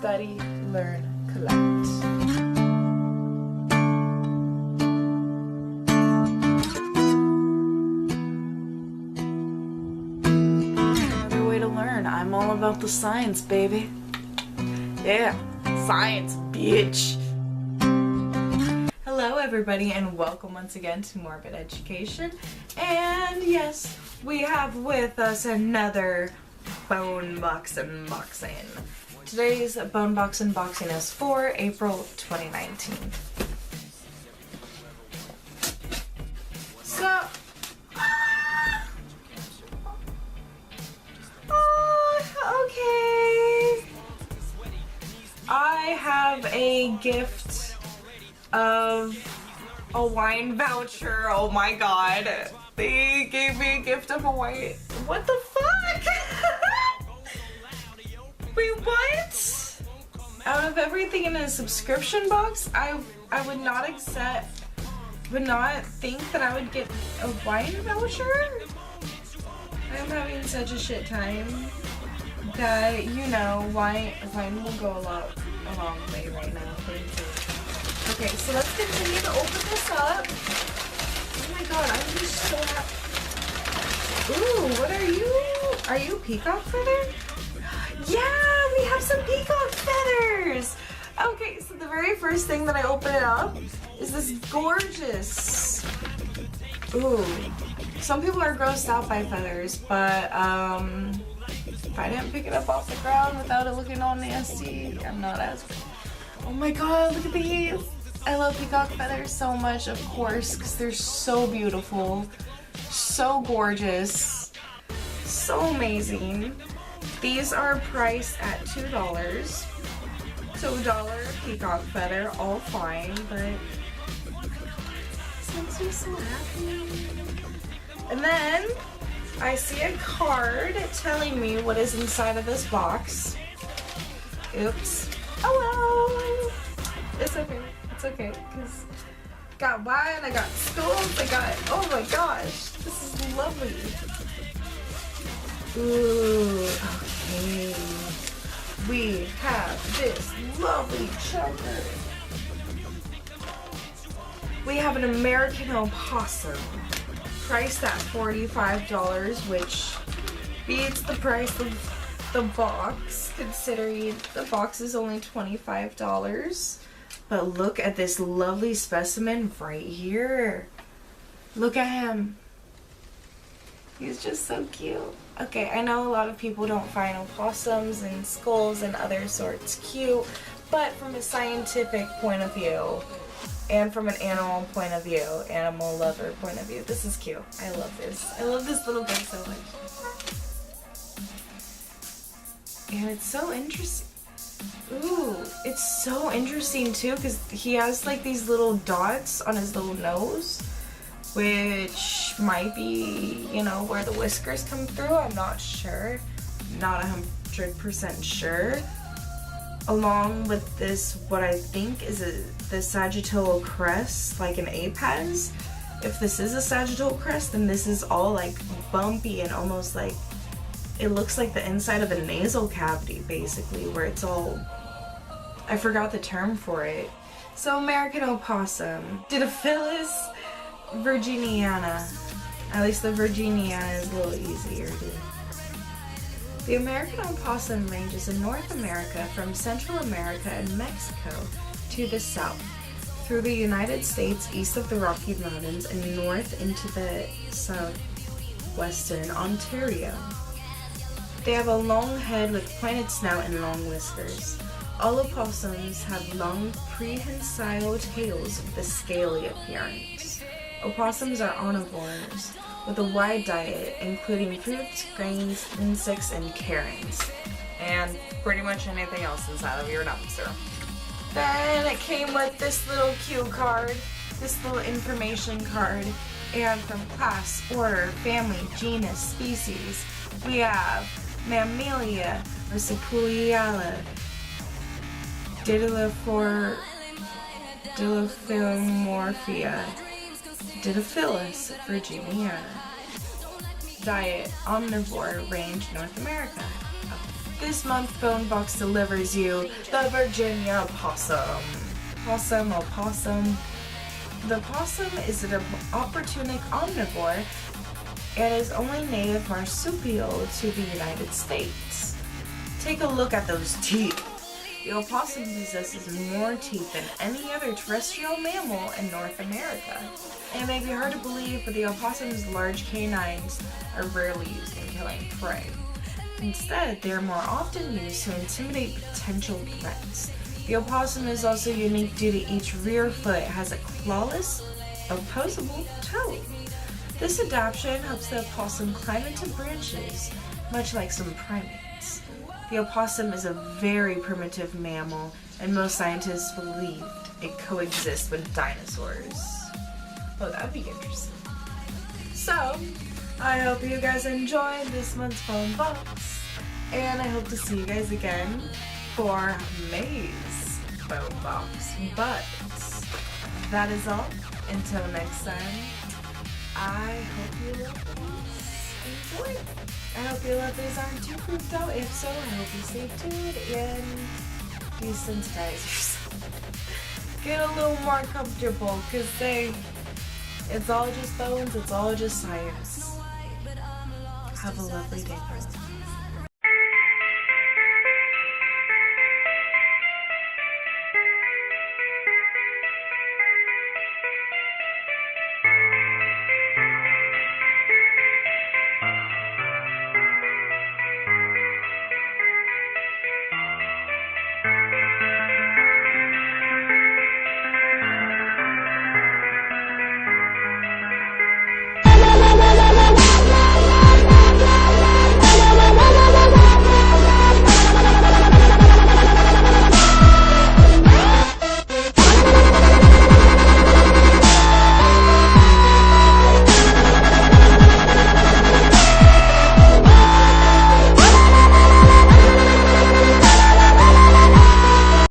Study, learn, collect. Another way to learn. I'm all about the science, baby. Yeah, science, bitch. Hello everybody and welcome once again to Morbid Education. And yes, we have with us another bone box unboxing. Today's bone box unboxing is for April 2019. So, okay. I have a gift of a wine voucher. Oh my god. They gave me a gift of a wine. What the fuck? Wait, what? Out of everything in a subscription box, I would not think that I would get a wine voucher? I'm having such a shit time that, you know, wine will go a long way right now. Okay, so let's continue to open this up. Oh my god, I'm just so happy. Ooh, what are you? Are you peacock feather? Yeah, we have some peacock feathers! Okay, so the very first thing that I open it up is this gorgeous... Ooh. Some people are grossed out by feathers, but if I didn't pick it up off the ground without it looking all nasty, I'm not as... Oh my god, look at these! I love peacock feathers so much, of course, because they're so beautiful, so gorgeous, so amazing. These are priced at $2. So $1 peacock feather, all fine, but this makes me so happy. And then I see a card telling me what is inside of this box. Oops. Oh well. It's okay. It's okay. Because got wine, I got skulls, I got, oh my gosh, this is lovely. Ooh, okay. We have this lovely choker. We have an American opossum, priced at $45, which beats the price of the box, considering the box is only $25. But look at this lovely specimen right here. Look at him. He's just so cute. Okay, I know a lot of people don't find opossums and skulls and other sorts cute, but from a scientific point of view, and from an animal point of view, animal lover point of view, this is cute. I love this. I love this little guy so much. And it's so interesting. Ooh, it's so interesting too, because he has like these little dots on his little nose, which might be, you know, where the whiskers come through. I'm not sure. Not 100% sure. Along with this, what I think is the sagittal crest, like an ape has. If this is a sagittal crest, then this is all like bumpy and almost like, it looks like the inside of a nasal cavity, basically, where it's all, I forgot the term for it. So American opossum, Didophilus virginiana. At least the virginiana is a little easier to. The American opossum ranges in North America from Central America and Mexico to the south, through the United States east of the Rocky Mountains and north into the southwestern Ontario. They have a long head with pointed snout and long whiskers. All opossums have long prehensile tails with a scaly appearance. Opossums are omnivores with a wide diet, including fruits, grains, insects, and carrions. And pretty much anything else inside of your dumpster. Then it came with this little cute card, this little information card, and from class, order, family, genus, species, we have Mammalia, Marsupialia, Didelphimorphia, Didophilus virginiana. Diet, omnivore, range, North America. Oh, This month Bone Box delivers you the Virginia possum. Possum or possum. The possum is an opportunic omnivore and is only native marsupial to the United States. Take a look at those teeth. The opossum possesses more teeth than any other terrestrial mammal in North America. It may be hard to believe, but the opossum's large canines are rarely used in killing prey. Instead, they are more often used to intimidate potential threats. The opossum is also unique due to each rear foot has a clawless, opposable toe. This adaptation helps the opossum climb into branches, much like some primates. The opossum is a very primitive mammal, and most scientists believed it coexists with dinosaurs. Oh, that'd be interesting. So, I hope you guys enjoyed this month's Bone Box, and I hope to see you guys again for May's Bone Box. But that is all. Until next time, I hope you love these. Enjoy it. I hope your lovelies aren't too creeped out. If so, I hope you stay tuned and desensitize yourself. Get a little more comfortable, because it's all just bones, it's all just science. Have a lovely day, friends.